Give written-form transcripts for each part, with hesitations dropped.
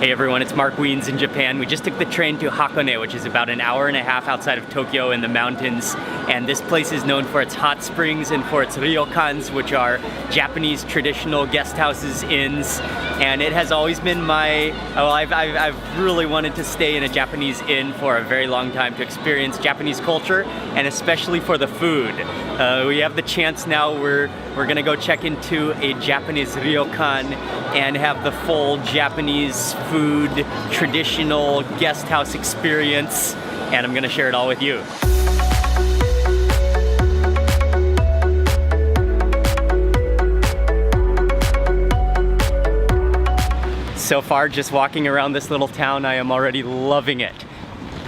Hey everyone, it's Mark Wiens in Japan. We just took the train to Hakone, which is about an hour and a half outside of Tokyo in the mountains. And this place is known for its hot springs and for its ryokans, which are Japanese traditional guest houses, inns. And it has always been I've really wanted to stay in a Japanese inn for a very long time to experience Japanese culture, and especially for the food. We have the chance now. We're gonna go check into a Japanese ryokan and have the full Japanese food, traditional guest house experience, and I'm gonna share it all with you. So far, just walking around this little town, I am already loving it.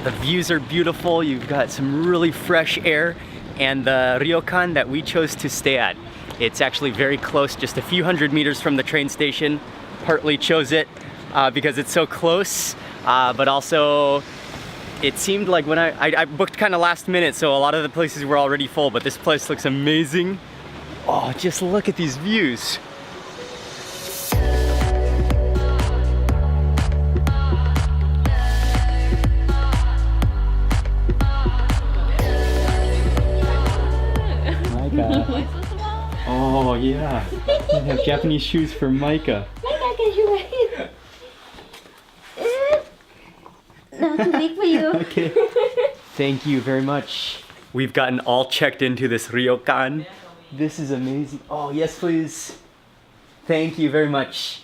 The views are beautiful, you've got some really fresh air, and the ryokan that we chose to stay at, it's actually very close, just a few hundred meters from the train station. Partly chose it because it's so close, but also it seemed like when I booked kind of last minute, so a lot of the places were already full, but this place looks amazing. Oh, just look at these views. Oh yeah, you have Japanese shoes for Micah. No, too big for you. Okay. Thank you very much. We've gotten all checked into this ryokan. This is amazing. Oh yes, please. Thank you very much.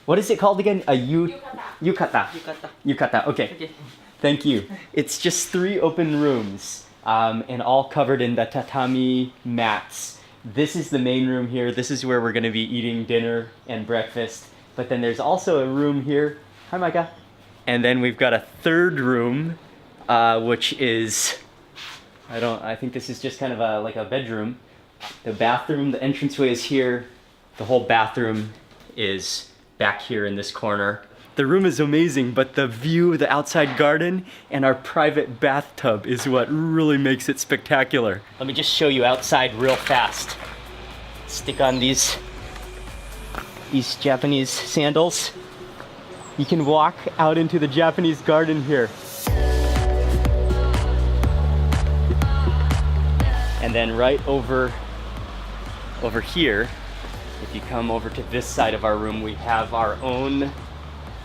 What is it called again? Yukata. Yukata. Okay. Thank you. It's just 3 open rooms, and all covered in the tatami mats. This is the main room here. This is where we're going to be eating dinner and breakfast. But then there's also a room here. Hi, Micah. And then we've got a 3rd room, which is, I think this is just kind of like a bedroom. The bathroom, the entranceway is here. The whole bathroom is back here in this corner. The room is amazing, but the view, the outside garden, and our private bathtub is what really makes it spectacular. Let me just show you outside real fast. Stick on these Japanese sandals. You can walk out into the Japanese garden here. And then right over here, if you come over to this side of our room, we have our own,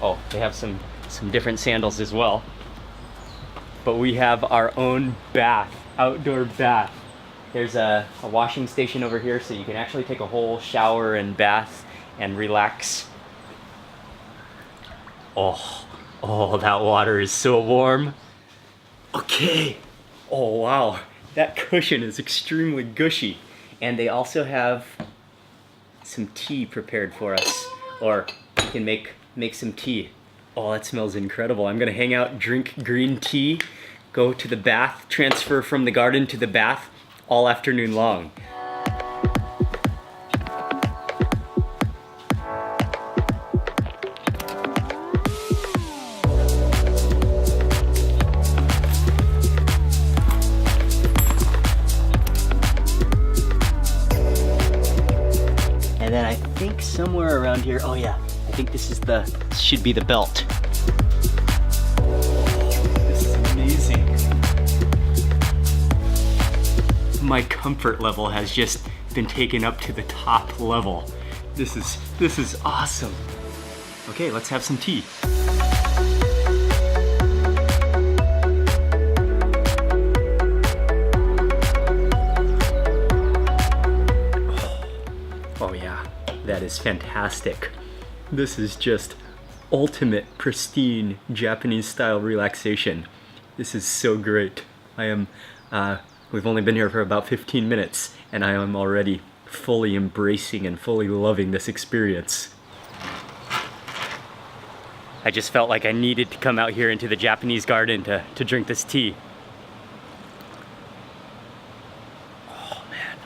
oh, they have some different sandals as well. But we have our own bath, outdoor bath. There's a washing station over here, so you can actually take a whole shower and bath and relax. Oh, that water is so warm. Okay. Oh, wow. That cushion is extremely gushy. And they also have some tea prepared for us. Or you can make some tea. Oh, that smells incredible. I'm gonna hang out, drink green tea, go to the bath, transfer from the garden to the bath all afternoon long. And then I think somewhere around here, oh yeah, I think this should be the belt. This is amazing. My comfort level has just been taken up to the top level. This is awesome. Okay, let's have some tea. Oh yeah, that is fantastic. This is just ultimate, pristine, Japanese style relaxation. This is so great. We've only been here for about 15 minutes, and I am already fully embracing and fully loving this experience. I just felt like I needed to come out here into the Japanese garden to drink this tea. Oh man,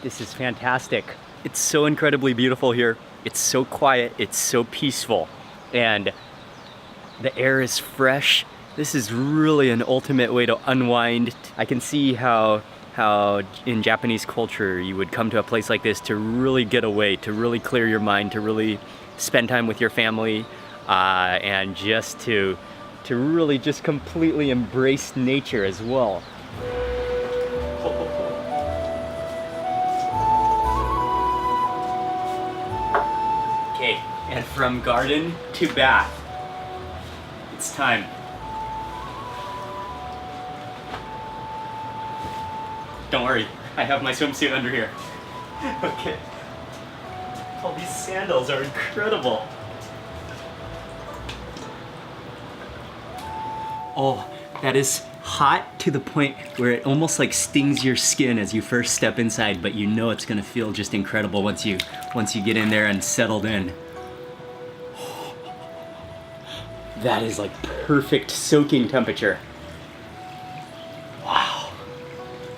this is fantastic. It's so incredibly beautiful here. It's so quiet, it's so peaceful, and the air is fresh. This is really an ultimate way to unwind. I can see how in Japanese culture you would come to a place like this to really get away, to really clear your mind, to really spend time with your family. and just to really just completely embrace nature as well. Okay, and from garden to bath, it's time. Don't worry, I have my swimsuit under here. Okay. Oh, these sandals are incredible. Oh, that is hot to the point where it almost like stings your skin as you first step inside, but you know it's gonna feel just incredible once you get in there and settled in. That is like perfect soaking temperature. Wow.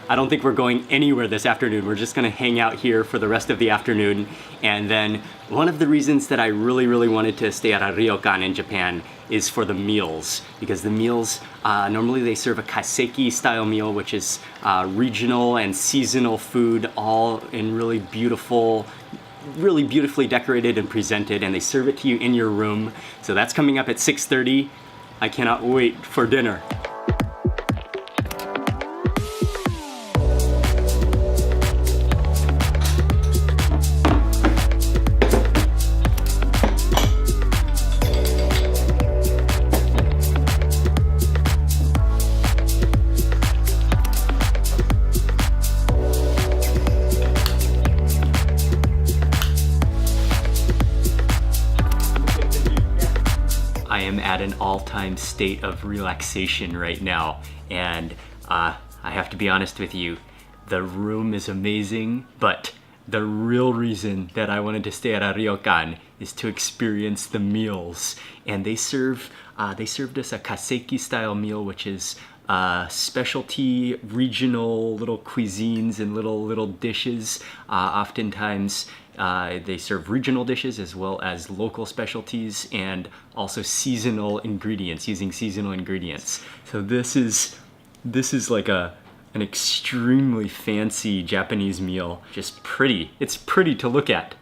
I don't think we're going anywhere this afternoon. We're just gonna hang out here for the rest of the afternoon. And then one of the reasons that I really wanted to stay at a ryokan in Japan is for the meals. Because the meals, normally they serve a Kaiseki style meal, which is regional and seasonal food, all in really beautifully decorated and presented, and they serve it to you in your room. So that's coming up at 6:30. I cannot wait for dinner. I am at an all-time state of relaxation right now, and I have to be honest with you, the room is amazing, but the real reason that I wanted to stay at a ryokan is to experience the meals. And they served us a Kaiseki style meal, which is specialty regional little cuisines and little dishes. Oftentimes they serve regional dishes as well as local specialties, and also seasonal ingredients, using seasonal ingredients. So this is like an extremely fancy Japanese meal. Just pretty. It's pretty to look at.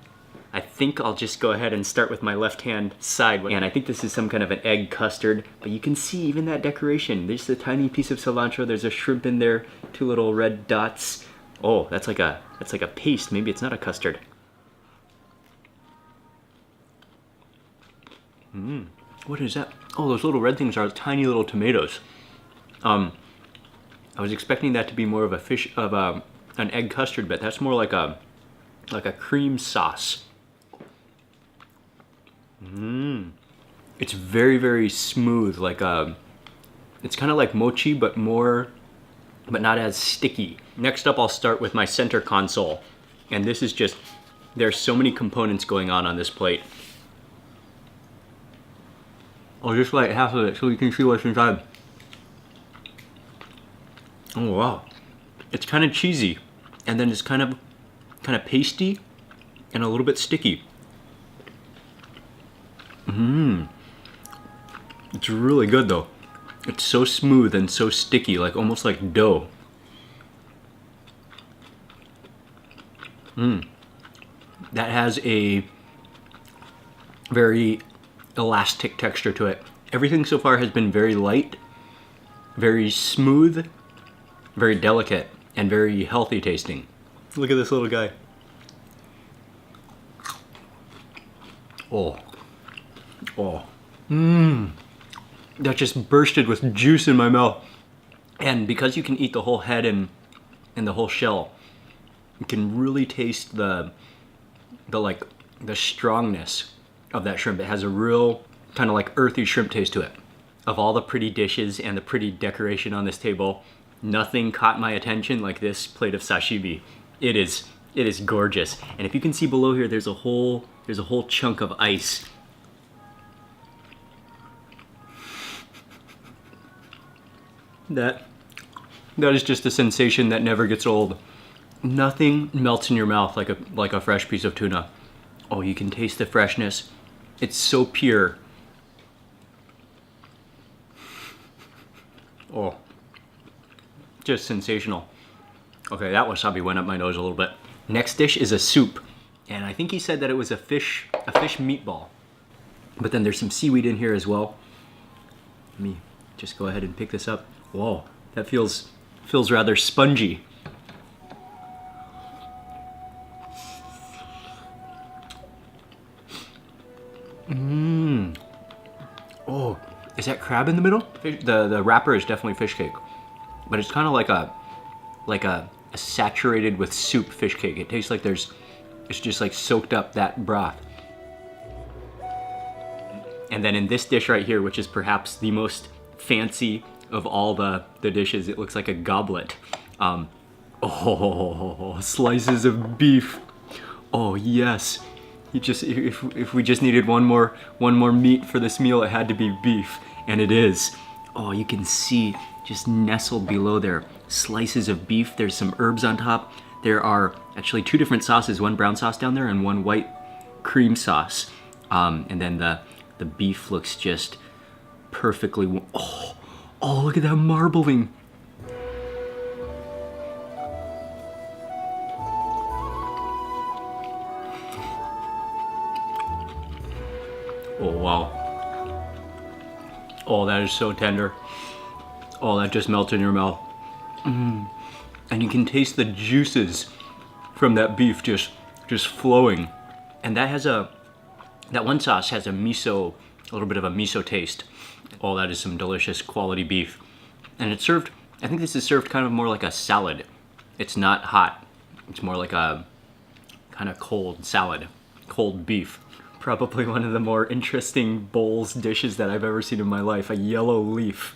I think I'll just go ahead and start with my left-hand side. And I think this is some kind of an egg custard, but you can see even that decoration. There's a tiny piece of cilantro, there's a shrimp in there, 2 little red dots. Oh, that's like a paste. Maybe it's not a custard. What is that? Oh, those little red things are tiny little tomatoes. I was expecting that to be more of an egg custard, but that's more like a cream sauce. It's very smooth, it's kind of like mochi, but not as sticky. Next up, I'll start with my center console, and this is just, there's so many components going on this plate. I'll just light half of it so you can see what's inside. Oh wow, it's kind of cheesy, and then it's kind of pasty and a little bit sticky. It's really good though. It's so smooth and so sticky, like almost like dough. That has a very elastic texture to it. Everything so far has been very light, very smooth, very delicate, and very healthy tasting. Look at this little guy. Oh. That just bursted with juice in my mouth. And because you can eat the whole head and the whole shell, you can really taste the strongness of that shrimp. It has a real kind of like earthy shrimp taste to it. Of all the pretty dishes and the pretty decoration on this table, nothing caught my attention like this plate of sashimi. It is gorgeous. And if you can see below here, there's a whole chunk of ice. That is just a sensation that never gets old. Nothing melts in your mouth like a fresh piece of tuna. Oh, you can taste the freshness. It's so pure. Oh, just sensational. Okay, that wasabi went up my nose a little bit. Next dish is a soup, and I think he said that it was a fish meatball. But then there's some seaweed in here as well. Let me just go ahead and pick this up. Whoa, that feels rather spongy. Mmm. Oh, is that crab in the middle? The wrapper is definitely fish cake, but it's kind of like a saturated with soup fish cake. It tastes like it's just like soaked up that broth. And then in this dish right here, which is perhaps the most fancy of all the dishes, it looks like a goblet. Oh, slices of beef. Oh yes. If we just needed one more meat for this meal, it had to be beef, and it is. Oh, you can see just nestled below there, slices of beef. There's some herbs on top. There are actually two different sauces, one brown sauce down there and one white cream sauce. And then the beef looks just perfectly. Oh, look at that marbling. Oh wow. Oh, that is so tender. Oh, that just melts in your mouth. And you can taste the juices from that beef just flowing. And that one sauce has a little bit of a miso taste. Oh, that is some delicious quality beef. And it's served, I think this is served kind of more like a salad. It's not hot. It's more like a kind of cold salad, cold beef. Probably one of the more interesting bowls dishes that I've ever seen in my life. A yellow leaf.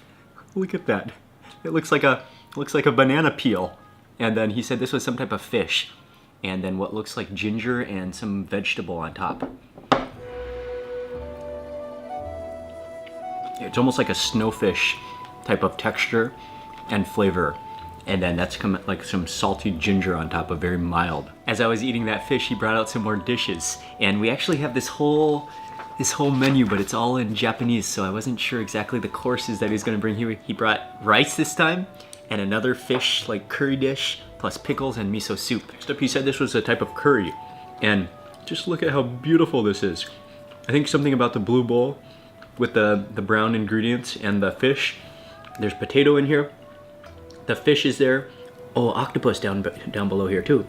Look at that. It looks like a banana peel. And then he said this was some type of fish. And then what looks like ginger and some vegetable on top. It's almost like a snowfish type of texture and flavor. And then that's like some salty ginger on top of, very mild. As I was eating that fish, he brought out some more dishes. And we actually have this whole menu, but it's all in Japanese, so I wasn't sure exactly the courses that he was gonna bring here. He brought rice this time, and another fish, like curry dish, plus pickles and miso soup. Next up, he said this was a type of curry. And just look at how beautiful this is. I think something about the blue bowl with the brown ingredients and the fish. There's potato in here. The fish is there. Oh, octopus down below here too.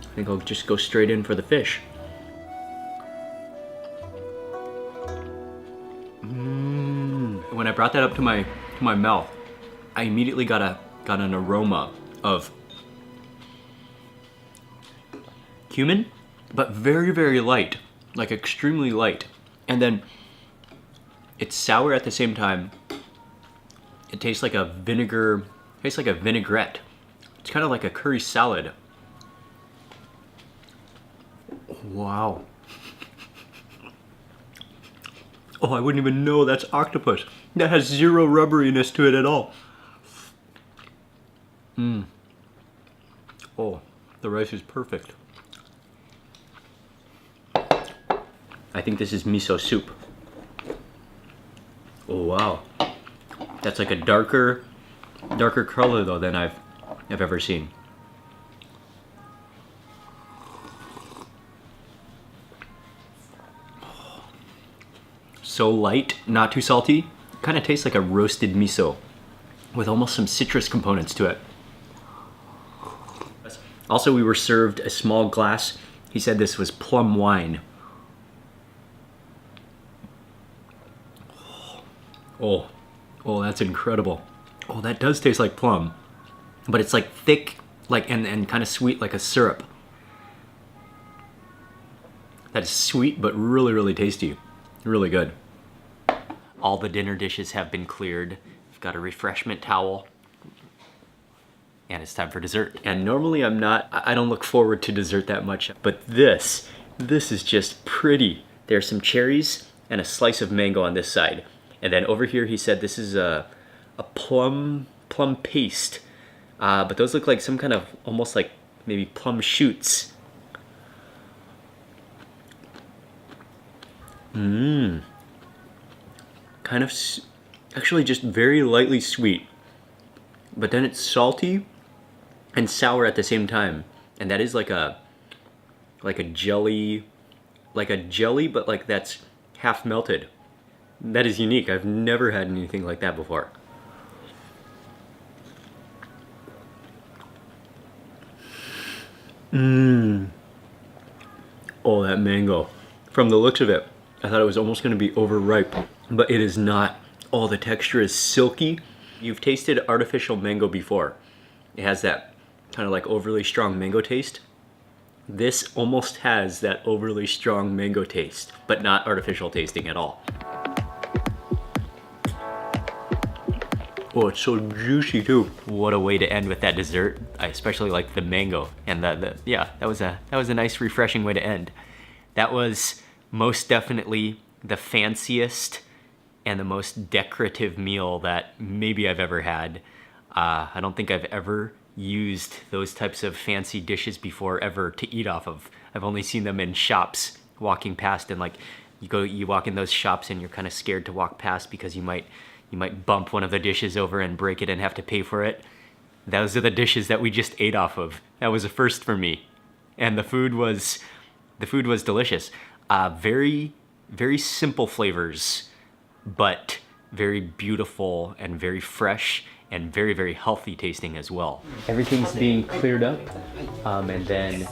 I think I'll just go straight in for the fish. When I brought that up to my mouth, I immediately got an aroma of cumin, but very, very light, like extremely light. And then it's sour at the same time. It tastes like a vinegar. Tastes like a vinaigrette. It's kind of like a curry salad. Wow. Oh, I wouldn't even know that's octopus. That has zero rubberiness to it at all. Oh, the rice is perfect. I think this is miso soup. Oh wow. That's like a darker color though than I've ever seen. So light, not too salty. Kind of tastes like a roasted miso with almost some citrus components to it. Also, we were served a small glass. He said this was plum wine. Oh, that's incredible. Oh, that does taste like plum, but it's like thick, like and kind of sweet, like a syrup. That's sweet, but really, really tasty. Really good. All the dinner dishes have been cleared. I've got a refreshment towel. And it's time for dessert. And normally I don't look forward to dessert that much, but this is just pretty. There's some cherries and a slice of mango on this side. And then over here he said this is a plum paste. But those look like some kind of, almost like maybe plum shoots. Kind of, actually just very lightly sweet. But then it's salty and sour at the same time. And that is like a jelly, but like that's half melted. That is unique. I've never had anything like that before. Mmm. Oh, that mango. From the looks of it, I thought it was almost going to be overripe, but it is not. Oh, the texture is silky. You've tasted artificial mango before. It has that kind of like overly strong mango taste. This almost has that overly strong mango taste, but not artificial tasting at all. Oh, it's so juicy too. What a way to end with that dessert. I especially like the mango, and yeah, that was a nice, refreshing way to end. That was most definitely the fanciest and the most decorative meal that maybe I've ever had. I don't think I've ever used those types of fancy dishes before ever to eat off of. I've only seen them in shops walking past, and like you walk in those shops and you're kind of scared to walk past because you might bump one of the dishes over and break it and have to pay for it. Those are the dishes that we just ate off of. That was a first for me. And the food was delicious. Very, very simple flavors, but very beautiful and very fresh and very, very healthy tasting as well. Everything's being cleared up. And then,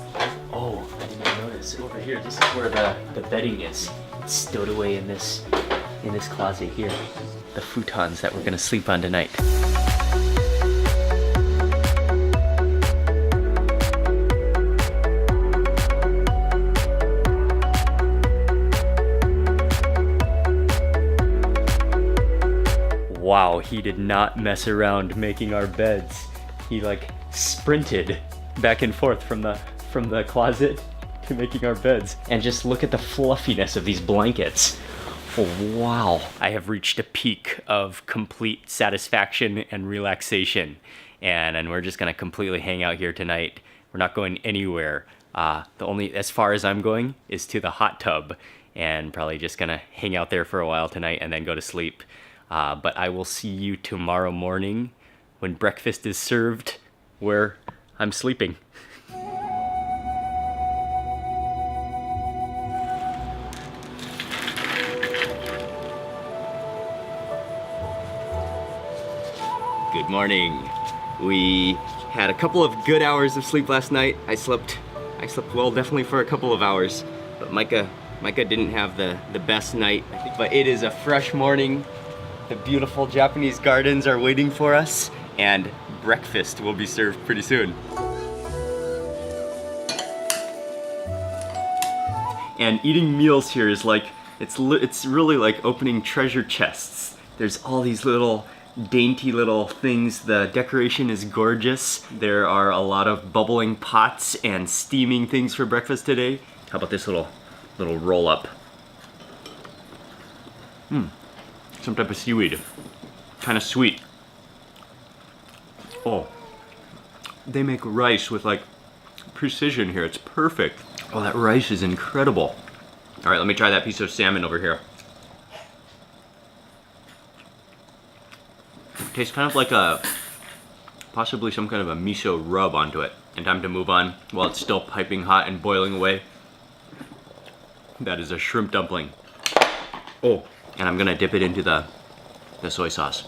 oh, I didn't even notice. Over here, this is where the bedding is. It's stowed away in this closet here. The futons that we're gonna sleep on tonight. Wow, he did not mess around making our beds. He like sprinted back and forth from the closet to making our beds. And just look at the fluffiness of these blankets. Oh, wow. I have reached a peak of complete satisfaction and relaxation. And we're just gonna completely hang out here tonight. We're not going anywhere. As far as I'm going, is to the hot tub. And probably just gonna hang out there for a while tonight and then go to sleep. But I will see you tomorrow morning when breakfast is served, where I'm sleeping. Good morning. We had a couple of good hours of sleep last night. I slept well, definitely for a couple of hours, but Micah didn't have the best night. But it is a fresh morning. The beautiful Japanese gardens are waiting for us, and breakfast will be served pretty soon. And eating meals here is like, it's really like opening treasure chests. There's all these little dainty little things. The decoration is gorgeous. There are a lot of bubbling pots and steaming things for breakfast today. How about this little roll up? Some type of seaweed. Kind of sweet. Oh, they make rice with like precision here. It's perfect. Oh, that rice is incredible. All right, let me try that piece of salmon over here. Tastes kind of like possibly some kind of a miso rub onto it. And time to move on while it's still piping hot and boiling away. That is a shrimp dumpling. Oh, and I'm gonna dip it into the soy sauce.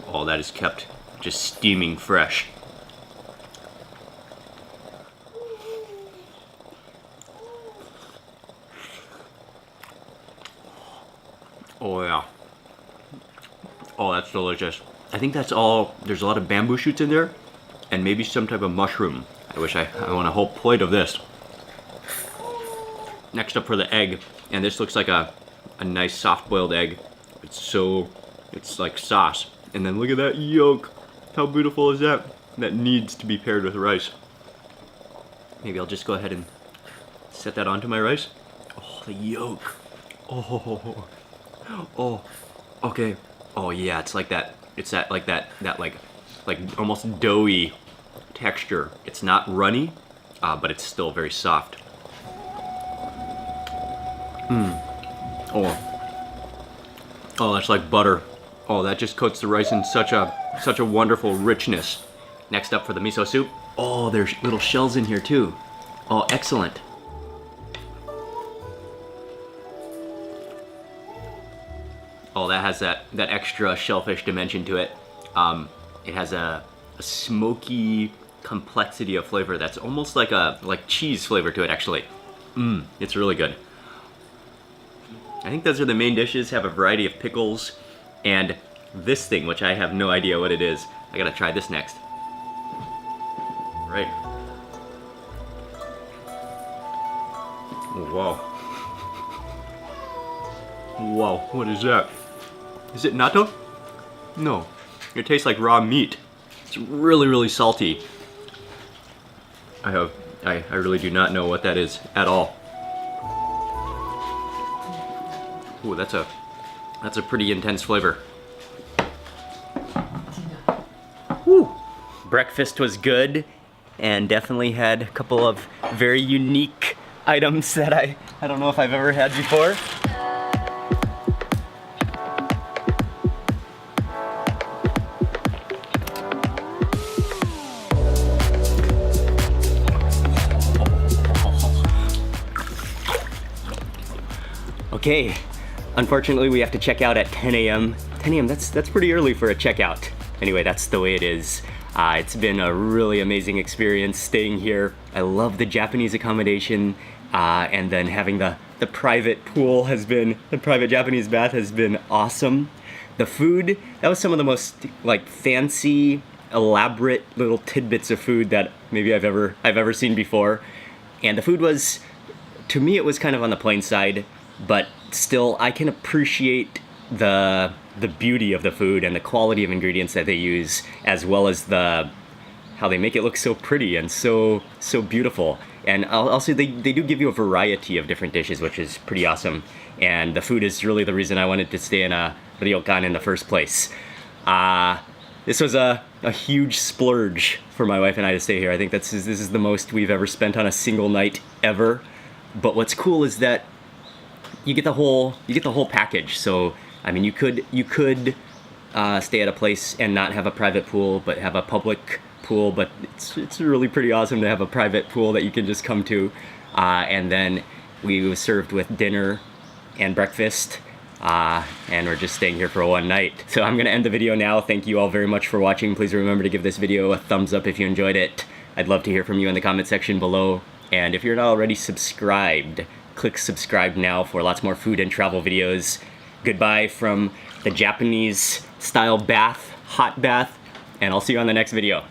Oh, that is kept just steaming fresh. Oh yeah. Oh, that's delicious. I think that's all. There's a lot of bamboo shoots in there, and maybe some type of mushroom. I want a whole plate of this. Next up for the egg, and this looks like a nice soft-boiled egg. It's like sauce. And then look at that yolk. How beautiful is that? That needs to be paired with rice. Maybe I'll just go ahead and set that onto my rice. Oh, the yolk. Oh, okay. Oh yeah, it's like that. It's that like almost doughy texture. It's not runny, but it's still very soft. Oh, that's like butter. Oh, that just coats the rice in such a wonderful richness. Next up for the miso soup. Oh, there's little shells in here too. Oh, excellent. Oh, that has that extra shellfish dimension to it. It has a smoky complexity of flavor that's almost like cheese flavor to it, actually. It's really good. I think those are the main dishes. Have a variety of pickles and this thing, which I have no idea what it is. I gotta try this next. Right. Oh, wow. Wow, what is that? Is it natto? No. It tastes like raw meat. It's really, really salty. I really do not know what that is at all. Ooh, that's a pretty intense flavor. Woo. Breakfast was good and definitely had a couple of very unique items that I don't know if I've ever had before. Okay, unfortunately we have to check out at 10 a.m. 10 a.m., that's pretty early for a checkout. Anyway, that's the way it is. It's been a really amazing experience staying here. I love the Japanese accommodation, and then having the private pool the private Japanese bath has been awesome. The food, that was some of the most like fancy, elaborate little tidbits of food that maybe I've ever seen before. And the food was, to me, it was kind of on the plain side, but still I can appreciate the beauty of the food and the quality of ingredients that they use, as well as how they make it look so pretty and so beautiful. And also they do give you a variety of different dishes, which is pretty awesome. And the food is really the reason I wanted to stay in a ryokan in the first place. This was a huge splurge for my wife and I to stay here. I think this is the most we've ever spent on a single night ever. But what's cool is that you get the whole package. So I mean, you could stay at a place and not have a private pool, but have a public pool. But it's really pretty awesome to have a private pool that you can just come to. And then we were served with dinner and breakfast. And we're just staying here for one night. So I'm gonna end the video now. Thank you all very much for watching. Please remember to give this video a thumbs up if you enjoyed it. I'd love to hear from you in the comment section below. And if you're not already subscribed, click subscribe now for lots more food and travel videos. Goodbye from the Japanese style bath, hot bath, and I'll see you on the next video.